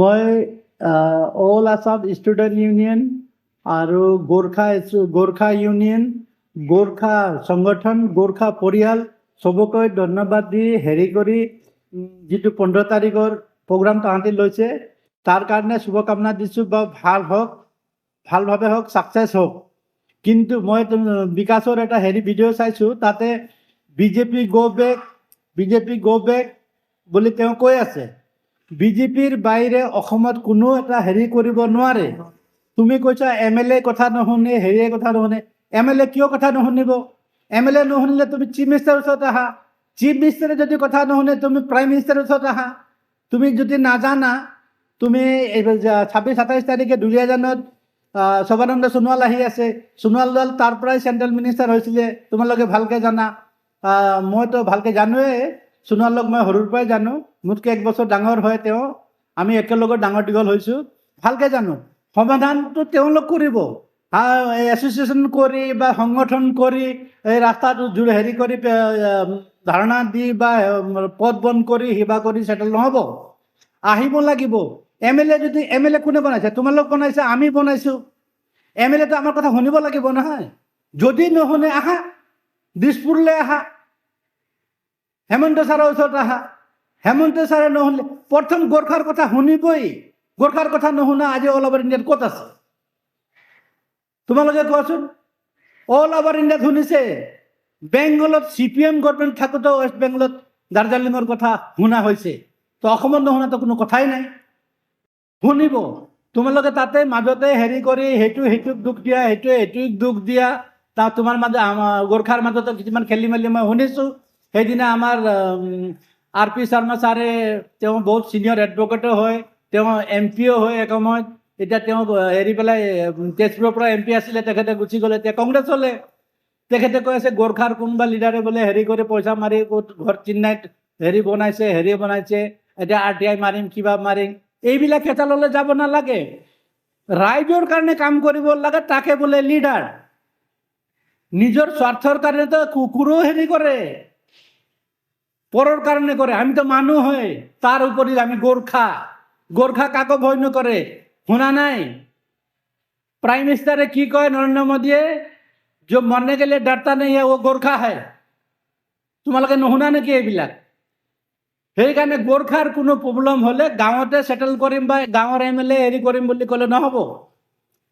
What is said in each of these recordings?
মই all Assam student union আৰু Gorkha union, Gorkha সংগঠন, গোৰ্খা পৰিয়াল চবকৈ ধন্যবাদ দি হেৰি কৰি যিটো 15 তাৰিখৰ প্ৰগ্ৰাম তাহাঁতি লৈছে তাৰ কাৰণে শুভকামনা দিছোঁ বা ভাল হওক, ভালভাৱে হওক, ছাকচেছ হওক। কিন্তু মই বিকাশৰ এটা হেৰি ভিডিঅ' চাইছোঁ, তাতে বিজেপি গো বেক বুলি তেওঁ কৈ আছে। বিজেপিৰ বাহিৰে অসমত কোনো এটা হেৰি কৰিব নোৱাৰে। তুমি কৈছা MLA কথা নুশুনে, হেৰিয়ে কথা নুশুনে। MLA কিয় কথা নুশুনিব? MLA নুশুনিলে তুমি চিফ মিনিষ্টাৰৰ ওচৰত আহা। চিফ মিনিষ্টাৰে যদি কথা নুশুনে তুমি প্ৰাইম মিনিষ্টাৰৰ ওচৰত আহা। তুমি যদি নাজানা, তুমি 26-27 তাৰিখে দুলীয়াজানত সৰ্বানন্দ সোণোৱাল আহি আছে। সোণোৱালডাল তাৰ পৰাই চেণ্ট্ৰেল মিনিষ্টাৰ হৈছিলে, তোমালোকে ভালকৈ জানা। মইতো ভালকৈ জানোৱেই, সোণোৱালক মই সৰুৰ পৰাই জানো, মোতকৈ 1 বছৰ ডাঙৰ হয় তেওঁ। আমি একেলগে ডাঙৰ দীঘল হৈছোঁ, ভালকৈ জানো। সমাধানটো তেওঁলোক কৰিব। এছ'চিয়েশ্যন কৰি বা সংগঠন কৰি এই ৰাস্তাটো হেৰি কৰি ধাৰণা দি বা পথ বন্ধ কৰি হিবা কৰি চেটেল নহ'ব। আহিব লাগিব। MLA কোনে বনাইছে? তোমালোক বনাইছে, আমি বনাইছোঁ। MLA তো আমাৰ কথা শুনিব লাগিব নহয়। যদি নুশুনে আহা, দিছপুৰলৈ আহা, হেমন্ত ছাৰৰ ওচৰত আহা। হেমন্ত ছাৰে নুশুনিলে প্ৰথম গোৰ্খাৰ কথা শুনিবই। গোৰ্খাৰ কথা নুশুনা আজি অল অভাৰ ইণ্ডিয়াত ক'ত আছে? তোমালোকে কোৱাচোন। অল অভাৰ ইণ্ডিয়াত শুনিছে। বেংগলত CPM গভৰ্ণমেণ্ট থাকোঁতে ৱেষ্ট বেংগলত দাৰ্জিলিঙৰ কথা শুনা হৈছে। তো অসমত নুশুনাতো কোনো কথাই নাই। শুনিব। তোমালোকে তাতে মাজতে হেৰি কৰি সেইটোক দুখ দিয়া, সেইটোক দুখ দিয়া। তোমাৰ মাজত গোৰ্খাৰ মাজতে কিছুমান খেলি মেলি মই শুনিছোঁ। সেইদিনা আমাৰ RP শৰ্মা ছাৰে, তেওঁ বহুত ছিনিয়ৰ এডভকেটো হয়, তেওঁ MPও হয় এসময়ত। এতিয়া তেওঁ হেৰি পেলাই তেজপুৰৰ পৰা MP আছিলে, তেখেতে গুচি গ'লে, এতিয়া কংগ্ৰেছ হ'লে। তেখেতে কৈ আছে গোৰ্খাৰ কোনোবা লিডাৰে বোলে হেৰি কৰি পইচা মাৰি ক'ত ঘৰ চেন্নাইত হেৰি বনাইছে, এতিয়া RTI মাৰিম, কিবা মাৰিম। এইবিলাক খেতাললৈ যাব নালাগে। ৰাইজৰ কাৰণে কাম কৰিব লাগে, তাকে বোলে লিডাৰ। নিজৰ স্বাৰ্থৰ কাৰণেতো কুকুৰো হেৰি কৰে, পৰৰ কাৰণে কৰে। আমিতো মানুহ হয়, তাৰ উপৰি আমি গোৰ্খা কাকো ভয় নকৰে। শুনা নাই প্ৰাইম মিনিষ্টাৰে কি কয় নৰেন্দ্ৰ মোদীয়ে? जो मरने के लिए डरता नहीं है वो गोरखा है। তোমালোকে নুশুনা নেকি এইবিলাক? সেইকাৰণে গোৰ্খাৰ কোনো প্ৰব্লেম হ'লে গাঁৱতে চেটেল কৰিম বা গাঁৱৰ MLA হেৰি কৰিম বুলি ক'লে নহ'ব।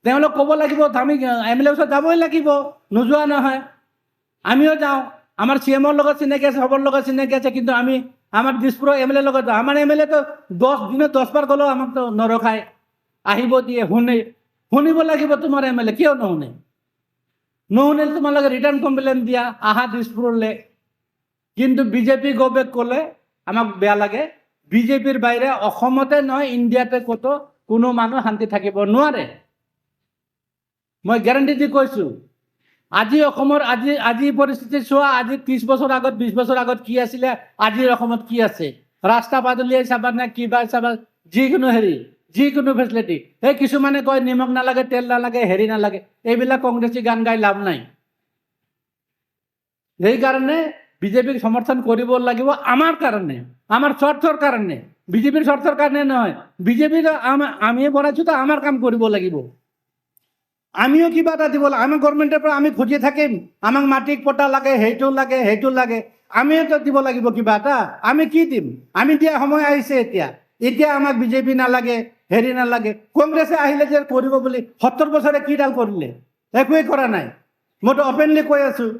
তেওঁলোক ক'ব লাগিব, আমি MLA ওচৰত যাবই লাগিব, নোযোৱা নহয়। আমিও যাওঁ, আমাৰ CM-ৰ লগত চিনাকি আছে, সবৰ লগত চিনাকি আছে, কিন্তু আমি আমাৰ দিছপুৰৰ MLA লগত যাওঁ। আমাৰ MLA তো 10 বাৰ গ'লেও আমাক তো নৰখায়, আহিব দিয়ে, শুনিব লাগিব তোমাৰ MLA। কিয় নুশুনে? নুশুনিলে তোমালোকে ৰিটাৰ্ণ কমপ্লেইন দিয়া, আহা দিছপুৰলৈ। কিন্তু বিজেপি গো বেক ক'লে আমাক বেয়া লাগে। বিজেপিৰ বাহিৰে অসমতে নহয়, ইণ্ডিয়াতে ক'তো কোনো মানুহ শান্তি থাকিব নোৱাৰে। মই গেৰাণ্টি দি কৈছোঁ। আজি অসমৰ আজি পৰিস্থিতি চোৱা। আজি 30 বছৰ আগত, 20 বছৰ আগত কি আছিলে, আজিৰ অসমত কি আছে? ৰাস্তা পদূলিয়ে চাবা নে কিবা চাবা, যিকোনো ফেচিলিটি। সেই কিছুমানে কয় নিমখ নালাগে, তেল নালাগে, হেৰি নালাগে। এইবিলাক কংগ্ৰেছী গান গাই লাভ নাই। সেইকাৰণে বিজেপিক সমৰ্থন কৰিব লাগিব আমাৰ কাৰণে, আমাৰ স্বাৰ্থৰ কাৰণে, বিজেপিৰ স্বাৰ্থৰ কাৰণে নহয়। বিজেপিৰ আমি বনাইছোঁ তো আমাৰ কাম কৰিব লাগিব। আমিও কিবা এটা দিব লাগে। আমাৰ গভৰ্ণমেণ্টৰ পৰা আমি খুজি থাকিম, আমাক মাটি পট্টা লাগে, সেইটো লাগে। আমিও তো দিব লাগিব কিবা এটা। আমি কি দিম? আমি দিয়া সময় আহিছে এতিয়া আমাক বিজেপি নালাগে, হেৰি নালাগে। কংগ্ৰেছে আহিলে যে কৰিব বুলি 70 বছৰে কিডাল কৰিলে? একোৱেই কৰা নাই। মইতো অপেনলি কৈ আছোঁ।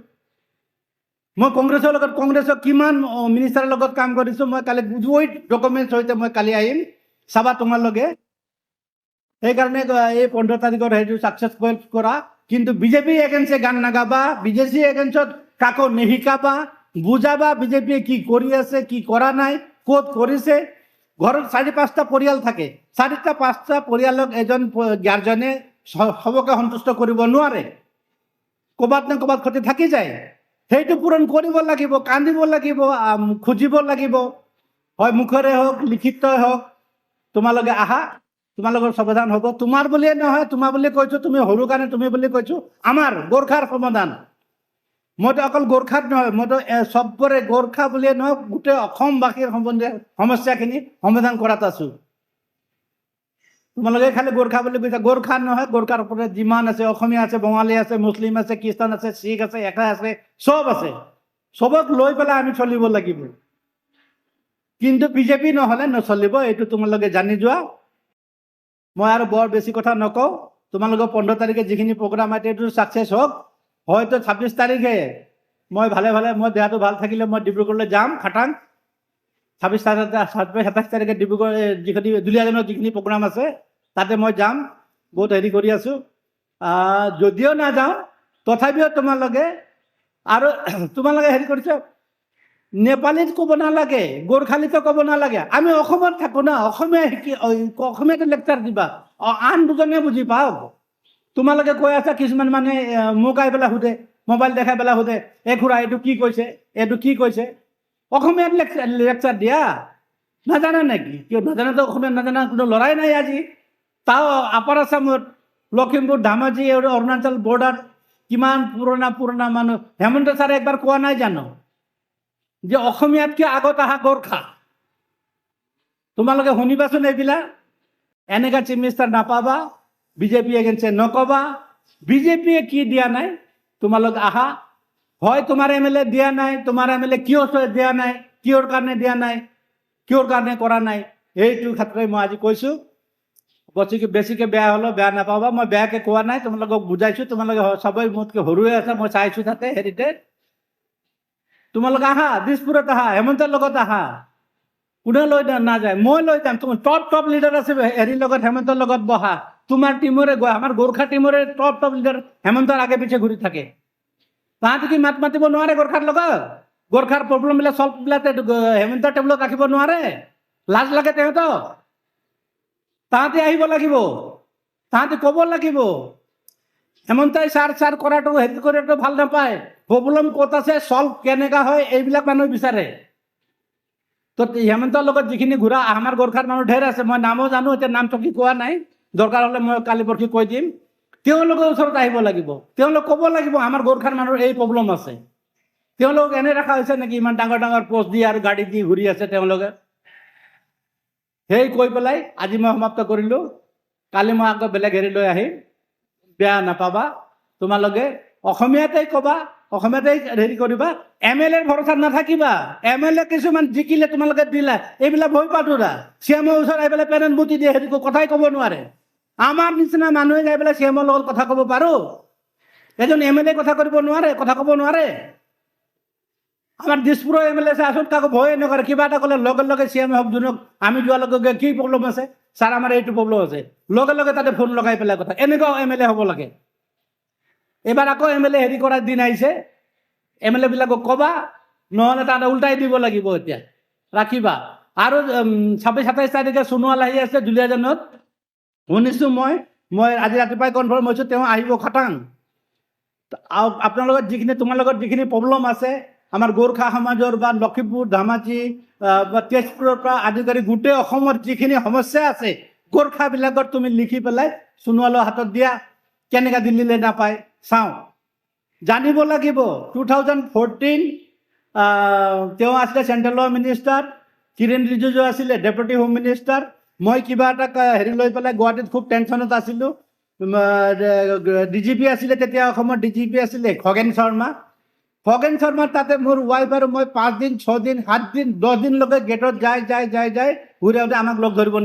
মই কংগ্ৰেছক কিমান মিনিষ্টাৰৰ লগত কাম কৰিছোঁ। মই কালি উইথ ডকুমেণ্টছ সৈতে মই কালি আহিম, চাবা তোমালোকে। সেইকাৰণে এই 15 তাৰিখৰ সেইটো ছাকচেছফুল কৰা। কিন্তু বিজেপি এগেইনষ্টে গান নাগাবা, বিজেপি এগেইনষ্টত কাকো নিশিকাবা, বুজাবা বিজেপিয়ে কি কৰি আছে, কি কৰা নাই, ক'ত কৰিছে। ঘৰত 4-5টা পৰিয়াল থাকে, 4-5টা পৰিয়ালক এজন গাৰ্জেনে সবকে সন্তুষ্ট কৰিব নোৱাৰে। ক'ৰবাত নে ক'ৰবাত ক্ষতি থাকি যায়। সেইটো পূৰণ কৰিব লাগিব, কান্দিব লাগিব, খুজিব লাগিব, হয় মুখেৰে হওক, লিখিতই হওক। তোমালোকে আহা, তোমালোকৰ সমাধান হ'ব। তোমাৰ বুলিয়ে নহয়, তোমাৰ বুলি কৈছোঁ, তুমি সৰু কাৰণে তুমি বুলি কৈছোঁ। আমাৰ গোৰ্খাৰ সমাধান। মইতো অকল গোৰ্খাত নহয়, মইতো চবৰে গোৰ্খা বুলিয়ে নহয়, গোটেই অসমবাসীৰ সমস্যাখিনি সমাধান কৰাত আছোঁ। তোমালোকে খালি গোৰ্খা বুলি কৈছা, গোৰ্খা নহয়, গোৰ্খাৰ ওপৰত যিমান আছে, অসমীয়া আছে, বঙালী আছে, মুছলিম আছে, খ্ৰীষ্টান আছে, শিখ আছে, একা আছে, চব আছে। চবক লৈ পেলাই আমি চলিব লাগিব। কিন্তু বিজেপি নহ'লে নচলিব, এইটো তোমালোকে জানি যোৱা। মই আৰু বৰ বেছি কথা নকওঁ। তোমালোকৰ 15 তাৰিখে যিখিনি প্ৰগ্ৰাম আছে এইটো ছাকচেছ হওক। হয়তো 26 তাৰিখে মই মই দেহাটো ভাল থাকিলে মই ডিব্ৰুগড়লৈ যাম, খাটাং। 27 তাৰিখে ডিব্ৰুগড় যিখিনি দুলীয়াজানত যিখিনি প্ৰগ্ৰাম আছে তাতে মই যাম, বহুত হেৰি কৰি আছোঁ। যদিও নাযাওঁ তথাপিও তোমালোকে আৰু তোমালোকে হেৰি কৰিছে, নেপালীত ক'ব নালাগে, গোৰ্খালীতো ক'ব নালাগে। আমি অসমত থাকোঁ না, অসমীয়া শিকি অসমীয়াতে লেকচাৰ দিবা, আন দুজনে বুজি পাওক। তোমালোকে কৈ আছা, কিছুমান মানুহে মোক আহি পেলাই সোধে, মোবাইল দেখাই পেলাই সোধে, এই খুৰা এইটো কি কৈছে, এইটো কি কৈছে। অসমীয়াত লেকচাৰ দিয়া, নাজানা নেকি? কিয় নাজানাতো? অসমীয়া নাজানা কোনো ল'ৰাই নাই আজি। তাও আপাৰ আছামত লখিমপুৰ, ধেমাজি, অৰুণাচল বৰ্ডাৰ কিমান পুৰণা মানুহ। হেমন্ত ছাৰে একবাৰ কোৱা নাই জানো যে অসমীয়াতকৈ আগত আহা গোৰ্খা? তোমালোকে শুনিবাচোন এইবিলাক। এনেকা চিফ মিনিষ্টাৰ নাপাবা, বিজেপি এগেইনষ্টে নকবা। বিজেপিয়ে কি দিয়া নাই, তোমালোক আহা। হয় তোমাৰ MLA দিয়া নাই, তোমাৰ MLA কিয় দিয়া নাই, কিয়ৰ কাৰণে দিয়া নাই, কিয়ৰ কাৰণে কৰা নাই, এইটো ক্ষেত্ৰত মই আজি কৈছোঁ। বেছিকৈ বেয়া হ'লেও বেয়া নাপাবা, মই বেয়াকৈ কোৱা নাই, তোমালোকক বুজাইছোঁ। তোমালোকে সবেই মোতকৈ সৰুৱে আছে, মই চাইছোঁ তাতে হেৰিতে। তোমালোকে আহা, দিছপুৰত আহা, হেমন্তৰ লগত আহা। কোনে লৈ নাযায়? মই লৈ যাম। তোমাৰ টপ লিডাৰ আছে হেৰিৰ লগত, হেমন্তৰ লগত বহা। তোমাৰ টিমৰে আমাৰ গোৰ্খা টিমৰে টপ লিডাৰ হেমন্তৰ আগে পিছে ঘূৰি থাকে। তাহাঁতে কি মাত মাতিব নোৱাৰে গোৰ্খাৰ লগত? গোৰ্খাৰ প্ৰব্লেমবিলাক চল্ভবিলাক হেমন্তৰ টেবুলত ৰাখিব নোৱাৰে? লাজ লাগে তেহেঁতক? তাহাঁতে আহিব লাগিব, তাহাঁতে ক'ব লাগিব। হেমন্তই চাৰ কৰাটো হেৰি কৰাটো ভাল নাপায়। প্ৰব্লেম ক'ত আছে, চল্ভ কেনেকা হয়, এইবিলাক মানুহ বিচাৰে। তো হেমন্তৰ লগত যিখিনি ঘূৰা, আমাৰ গোৰ্খাৰ মানুহ ঢেৰ আছে, মই নামো জানো, এতিয়া নাম চকী কোৱা নাই, দৰকাৰ হ'লে মই কালি পৰহি কৈ দিম। তেওঁলোকৰ ওচৰত আহিব লাগিব, তেওঁলোক ক'ব লাগিব আমাৰ গোৰ্খাৰ মানুহৰ এই প্ৰব্লেম আছে। তেওঁলোক এনে ৰখা হৈছে নেকি ইমান ডাঙৰ পোষ্ট দি আৰু গাড়ী দি ঘূৰি আছে তেওঁলোকে? সেই কৈ পেলাই আজি মই সমাপ্ত কৰিলোঁ। কালি মই আকৌ বেলেগ হেৰি লৈ আহিম, বেয়া নাপাবা। তোমালোকে অসমীয়াতে ক'বা, অসমীয়াতে হেৰি কৰিবা। MLA ভৰসাত নাথাকিবা। MLA কিছুমান জিকিলে তোমালোকে দিলা, এইবিলাক ভয় পাতোৰা। CMৰ ওচৰত আহি পেলাই পেৰেণ্ট বুটি দিয়ে, হেৰি কথাই ক'ব নোৱাৰে। আমাৰ নিচিনা মানুহে যাই পেলাই CMৰ লগত কথা ক'ব পাৰোঁ? এজন MLA কথা কৰিব নোৱাৰে, কথা ক'ব নোৱাৰে? আমাৰ দিছপুৰৰ MLA আচোন, কাকো ভয়ে নকৰে। কিবা এটা ক'লে লগে লগে CM হওক যোনক, আমি যোৱাৰ লগে লগে কি প্ৰব্লেম আছে ছাৰ, আমাৰ এইটো প্ৰব্লেম আছে, লগে লগে তাতে ফোন লগাই পেলাই কথা। এনেকুৱা MLA হ'ব লাগে। এইবাৰ আকৌ MLA হেৰি কৰাৰ দিন আহিছে, MLA বিলাকক ক'বা, নহ'লে তাত উল্টাই দিব লাগিব। এতিয়া ৰাখিবা। আৰু 26-27 তাৰিখে সোণোৱাল আহি আছে দুলীয়াজানত, শুনিছোঁ মই আজি ৰাতিপুৱাই কনফাৰ্ম হৈছোঁ, তেওঁ আহিব খাটাং। আপোনালোকৰ যিখিনি, তোমাৰ লগত যিখিনি প্ৰব্লেম আছে, আমাৰ গোৰ্খা সমাজৰ বা লখিমপুৰ, ধেমাজি বা তেজপুৰৰ পৰা আদি কৰি গোটেই অসমৰ যিখিনি সমস্যা আছে, গোৰ্খাবিলাকৰ তুমি লিখি পেলাই সোণোৱালৰ হাতত দিয়া। কেনেকৈ দিল্লীলৈ নাপায় চাওঁ, জানিব লাগিব। 2014 তেওঁ আছিলে চেণ্ট্ৰেলৰ মিনিষ্টাৰ, কিৰেণ ৰিজিজু আছিলে ডেপুটি হোম মিনিষ্টাৰ। মই কিবা এটা হেৰি লৈ পেলাই গুৱাহাটীত খুব টেনশ্যনত আছিলোঁ। DGP আছিলে তেতিয়া, অসমৰ DGP আছিলে খগেন শৰ্মা। খগেন শৰ্মাৰ তাতে মোৰ ৱাইফ আৰু মই 5 দিন, 6 দিন, 7 দিন, 10 দিনলৈকে গেটত যাই ঘূৰি আহোঁতে আমাক লগ ধৰিব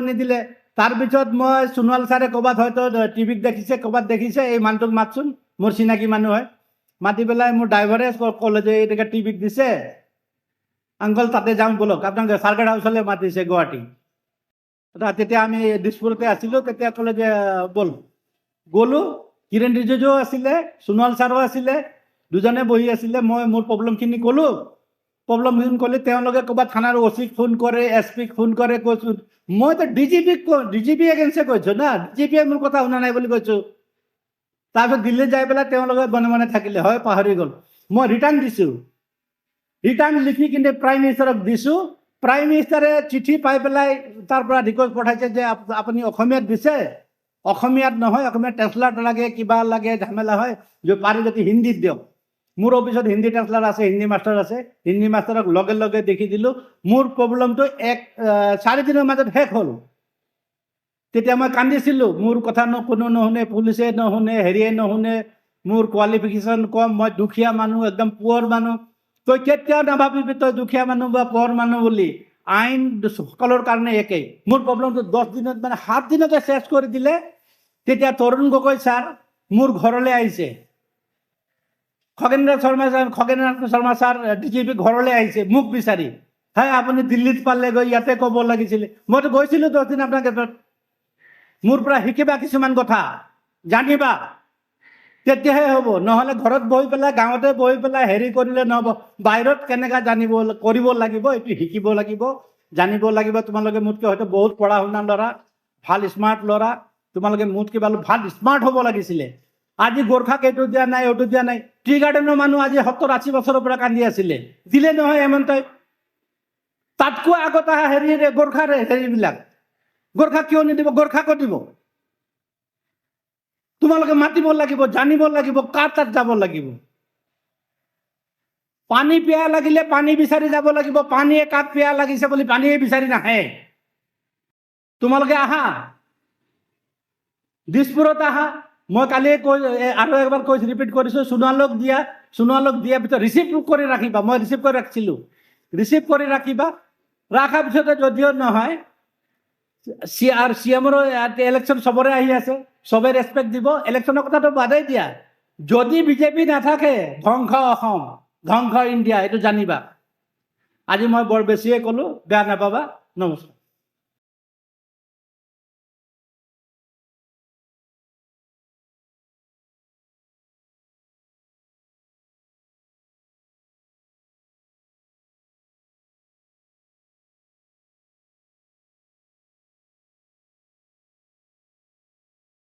নিদিলে। তাৰপিছত মই সোণোৱাল ছাৰে ক'ৰবাত হয়তো টিভিত দেখিছে, ক'ৰবাত দেখিছে, এই মানুহটোক মাতচোন, মোৰ চিনাকি মানুহ হয়। মাতি পেলাই মোৰ ড্ৰাইভাৰে ক'লে যে এইটোকে টিভিত দিছে, আংকল তাতে যাওঁ ব'লক, আপোনাক চাৰ্কিট হাউচলৈ মাতিছে গুৱাহাটী। তেতিয়া আমি দিছপুৰতে আছিলোঁ, তেতিয়া ক'লে যে ব'ল। গ'লোঁ। কিৰেণ ৰিজিজুও আছিলে, সোণোৱাল ছাৰো আছিলে, দুজনে বহি আছিলে। মই মোৰ প্ৰব্লেমখিনি ক'লোঁ। প্ৰব্লেমখিনি ক'লে তেওঁলোকে ক'ৰবাত থানাৰ OC-ক ফোন কৰে, SP-ক ফোন কৰে। কৈছোঁ মইতো DGP এগেইনষ্টে কৈছোঁ না, DGPয়ে মোৰ কথা শুনা নাই বুলি কৈছোঁ। তাৰপিছত দিল্লী যাই পেলাই তেওঁলোকে মনে থাকিলে, হয় পাহৰি গ'ল। মই ৰিটাৰ্ণ দিছোঁ, ৰিটাৰ্ণ লিখি কিনে প্ৰাইম মিনিষ্টাৰক দিছোঁ। প্ৰাইম মিনিষ্টাৰে চিঠি পাই পেলাই তাৰ পৰা ৰিকুৱেষ্ট পঠাইছে যে আপুনি অসমীয়াত দিছে, অসমীয়াত নহয়, অসমীয়াত ট্ৰেন্সলেট লাগে, কিবা লাগে, ঝামেলা হয়, যে পাৰি যদি হিন্দীত দিয়ক। মোৰ অফিচত হিন্দী ট্ৰেন্সলেট আছে, হিন্দী মাষ্টাৰ আছে। হিন্দী মাষ্টাৰক লগে লগে দেখি দিলোঁ। মোৰ প্ৰব্লেমটো 4 দিনৰ মাজত শেষ হ'ল। তেতিয়া মই কান্দিছিলোঁ, মোৰ কথা কোনো নুশুনে, পুলিচে নুশুনে, হেৰিয়ে নুশুনে, মোৰ কোৱালিফিকেশ্যন কম, মই দুখীয়া মানুহ, একদম পুৱৰ মানুহ। তই কেতিয়াও নাভাবিবি তই দুখীয়া মানুহ বা পুৱৰ মানুহ বুলি। আইন সকলৰ কাৰণে একেই। মোৰ প্ৰব্লেমটো 10 দিনত মানে 7 দিনতে চেছ কৰি দিলে। তেতিয়া তৰুণ গগৈ ছাৰ মোৰ ঘৰলৈ আহিছে, খগেন্দ্ৰ শৰ্মা ছাৰ ডিজিপি ঘৰলৈ আহিছে মোক বিচাৰি। হাই আপুনি দিল্লীত পালেগৈ, ইয়াতে ক'ব লাগিছিলে। মইতো গৈছিলোঁ 10 দিন আপোনাৰ ক্ষেত্ৰত। মোৰ পৰা শিকিবা কিছুমান কথা, জানিবা, তেতিয়াহে হ'ব। নহ'লে ঘৰত বহি পেলাই, গাঁৱতে বহি পেলাই হেৰি কৰিলে নহ'ব। বাহিৰত কেনেকৈ জানিব কৰিব লাগিব, এইটো শিকিব লাগিব, জানিব লাগিব। তোমালোকে মোতকৈ হয়তো বহুত পঢ়া শুনা ল'ৰা, ভাল স্মাৰ্ট ল'ৰা, তোমালোকে মোতকৈ ভাল স্মাৰ্ট হ'ব লাগিছিলে। আজি গোৰ্খাক এইটো দিয়া নাই, এইটো দিয়া নাই। টি গাৰ্ডেনৰ মানুহ আজি 70-80 বছৰৰ পৰা কান্দি আছিলে, দিলে নহয় হেমন্তই। তাতকৈ আগত অহা গোৰ্খাৰ হেৰিবিলাক, গোৰ্খাক কিয় নিদিব? গোৰ্খাকো দিব। তোমালোকে মাতিব লাগিব, জানিব লাগিব, কাৰ তাত যাব লাগিব। পানী পিয়াহ লাগিলে পানী বিচাৰি যাব লাগিব। পানীয়ে কাক পিয়াহ লাগিছে বুলি পানীয়ে বিচাৰি নাহে। তোমালোকে আহা, দিছপুৰত আহা। মই কালি আৰু এবাৰ ৰিপিট কৰিছোঁ, সোণোৱালক দিয়াৰ পিছত ৰিচিভ কৰি ৰাখিবা। মই ৰিচিভ কৰি ৰাখিছিলোঁ, ৰিচিভ কৰি ৰাখিবা। ৰখাৰ পিছতে যদিও নহয়, CMৰো ইলেকশ্যন চবৰে আহি আছে, চবে ৰেচপেক্ট দিব। ইলেকশ্যনৰ কথাটো বাদেই দিয়া। যদি বিজেপি নাথাকে, ধ্বংস অসম, ধ্বংস ইণ্ডিয়া, এইটো জানিবা। আজি মই বৰ বেছিয়ে ক'লোঁ, বেয়া নাপাবা। নমস্কাৰ।